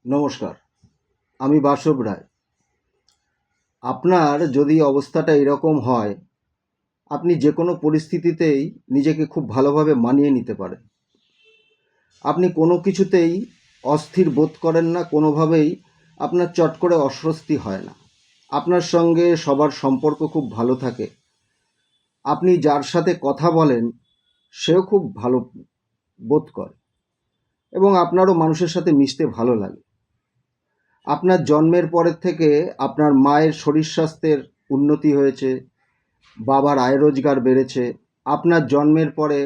নমস্কার, আমি বাসব রায়। আপনার যদি অবস্থাটা এরকম হয়, আপনি যে কোনো পরিস্থিতিতেই নিজেকে খুব ভালোভাবে মানিয়ে নিতে পারেন। আপনি কোনো কিছুতেই অস্থির বোধ করেন না, কোনোভাবেই আপনার চট করে অস্বস্তি হয় না। আপনার সঙ্গে সবার সম্পর্ক খুব ভালো থাকে। আপনি যার সাথে কথা বলেন সেও খুব ভালো বোধ করে এবং আপনারও মানুষের সাথে মিশতে ভালো লাগে। আপনার জন্মের পরের থেকে আপনার মায়ের শরীর স্বাস্থ্যের উন্নতি হয়েছে, বাবার আয় রোজগার বেড়েছে। আপনার জন্মের পরে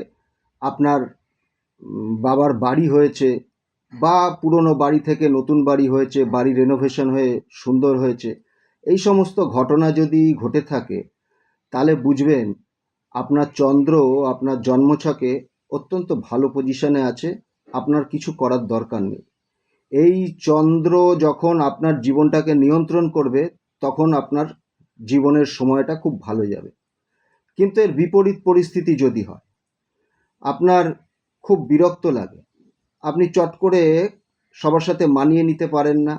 আপনার বাবার বাড়ি হয়েছে, বা পুরনো বাড়ি থেকে নতুন বাড়ি হয়েছে, বাড়ি রেনোভেশন হয়ে সুন্দর হয়েছে। এই সমস্ত ঘটনা যদি ঘটে থাকে, তাহলে বুঝবেন আপনার চন্দ্র আপনার জন্মছকে অত্যন্ত ভালো পজিশনে আছে। আপনার কিছু করার দরকার নেই। এই চন্দ্র যখন আপনার জীবনটাকে নিয়ন্ত্রণ করবে, তখন আপনার জীবনের সময়টা খুব ভালো যাবে। কিন্তু এর বিপরীত পরিস্থিতি যদি হয়, আপনার খুব বিরক্ত লাগে, আপনি চট করে সবার সাথে মানিয়ে নিতে পারেন না,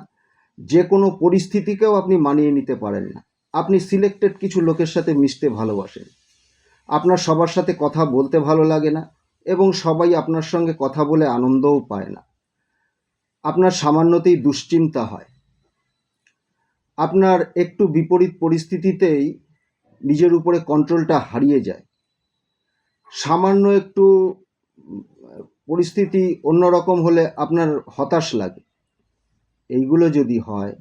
যে কোনো পরিস্থিতিকেও আপনি মানিয়ে নিতে পারেন না। আপনি সিলেক্টেড কিছু লোকের সাথে মিশতে ভালোবাসেন, আপনার সবার সাথে কথা বলতে ভালো লাগে না, এবং সবাই আপনার সঙ্গে কথা বলে আনন্দও পায় না। আপনার সামান্যতেই দুশ্চিন্তা হয়। আপনার একটু বিপরীত পরিস্থিতিতেই নিজের উপরে কন্ট্রোলটা হারিয়ে যায়। সামান্য একটু পরিস্থিতি অন্যরকম হলে আপনার হতাশ লাগে। এইগুলো যদি হয়,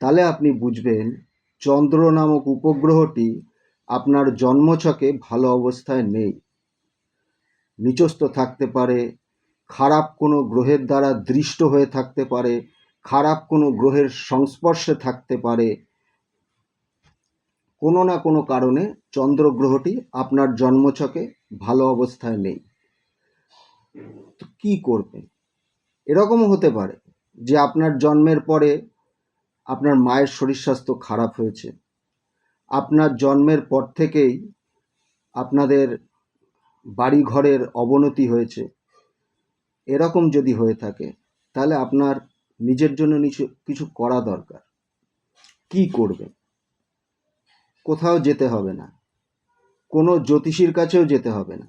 তাহলে আপনি বুঝবেন চন্দ্র নামক উপগ্রহটি আপনার জন্মছকে ভালো অবস্থায় নেই। নিচস্থ থাকতে পারে, খারাপ কোনো গ্রহের দ্বারা দৃষ্ট হয়ে থাকতে পারে, খারাপ কোনো গ্রহের সংস্পর্শে থাকতে পারে। কোনো না কোনো কারণে চন্দ্র গ্রহটি আপনার জন্মছকে ভালো অবস্থায় নেই। তো কী করবেন? এরকমও হতে পারে যে আপনার জন্মের পরে আপনার মায়ের শরীর স্বাস্থ্য খারাপ হয়েছে, আপনার জন্মের পর থেকেই আপনাদের বাড়ি ঘরের অবনতি হয়েছে। এরকম যদি হয়ে থাকে, তাহলে আপনার নিজের জন্য কিছু করা দরকার। কি করবেন? কোথাও যেতে হবে না, কোনো জ্যোতিষীর কাছেও যেতে হবে না,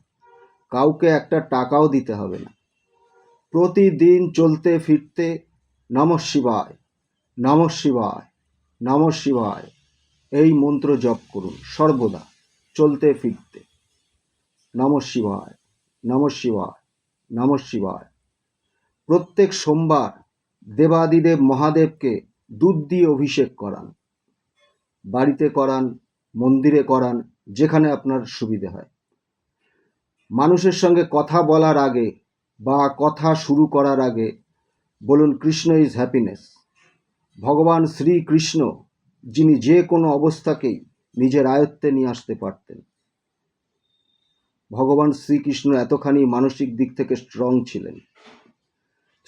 কাউকে একটা টাকাও দিতে হবে না। প্রতিদিন চলতে ফিরতে নমঃ শিবায়, নমঃ শিবায়, নমঃ শিবায় এই মন্ত্র জপ করুন সর্বদা, চলতে ফিরতে। নমঃ শিবায়, নমঃ শিবায়, নমঃ শিবায়। প্রত্যেক সোমবার দেবাদিদেব মহাদেবকে দুধ দিয়ে অভিষেক করান। বাড়িতে করান, মন্দিরে করান, যেখানে আপনার সুবিধে হয়। মানুষের সঙ্গে কথা বলার আগে বা কথা শুরু করার আগে বলুন, কৃষ্ণ ইজ হ্যাপিনেস। ভগবান শ্রীকৃষ্ণ, যিনি যে কোনো অবস্থাকেই নিজের আয়ত্তে নিয়ে আসতে পারতেন, ভগবান শ্রীকৃষ্ণ এতখানি মানসিক দিক থেকে স্ট্রং ছিলেন।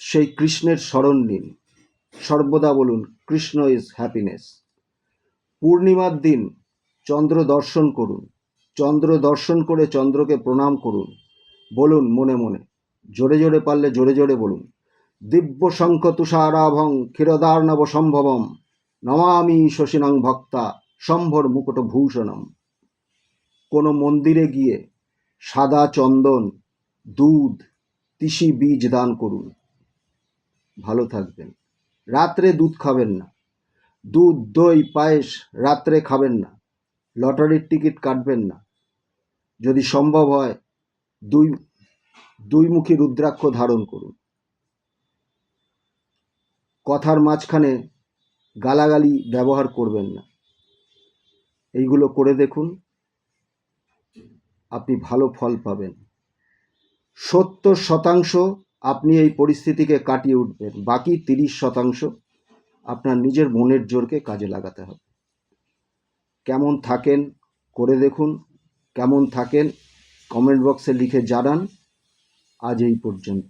সেই কৃষ্ণের স্মরণ নিন, সর্বদা বলুন কৃষ্ণ ইজ হ্যাপিনেস। পূর্ণিমার দিন চন্দ্র দর্শন করুন, চন্দ্র দর্শন করে চন্দ্রকে প্রণাম করুন। বলুন মনে মনে, জোরে জোরে পারলে জোরে জোরে বলুন, দিব্য শঙ্খ তুষারাভং ক্ষীরদার্ণব সম্ভবম নমামি শশিনং ভক্তা সম্ভর মুকুট ভূষণম। কোনো মন্দিরে গিয়ে সাদা চন্দন, দুধ, তিসি বীজ দান করুন। ভালো থাকবেন। রাত্রে দুধ খাবেন না, দুধ দই পায়েস রাত্রে খাবেন না। লটারির টিকিট কাটবেন না। যদি সম্ভব হয় দুইমুখী রুদ্রাক্ষ ধারণ করুন। কথার মাঝখানে গালাগালি ব্যবহার করবেন না। এইগুলো করে দেখুন, আপনি ভালো ফল পাবেন। 70% আপনি এই পরিস্থিতিকে কাটিয়ে উঠবেন, বাকি 30% আপনার নিজের মনের জোরকে কাজে লাগাতে হবে। কেমন থাকেন করে দেখুন, কেমন থাকেন কমেন্ট বক্সে লিখে জানান। আজ এই পর্যন্ত।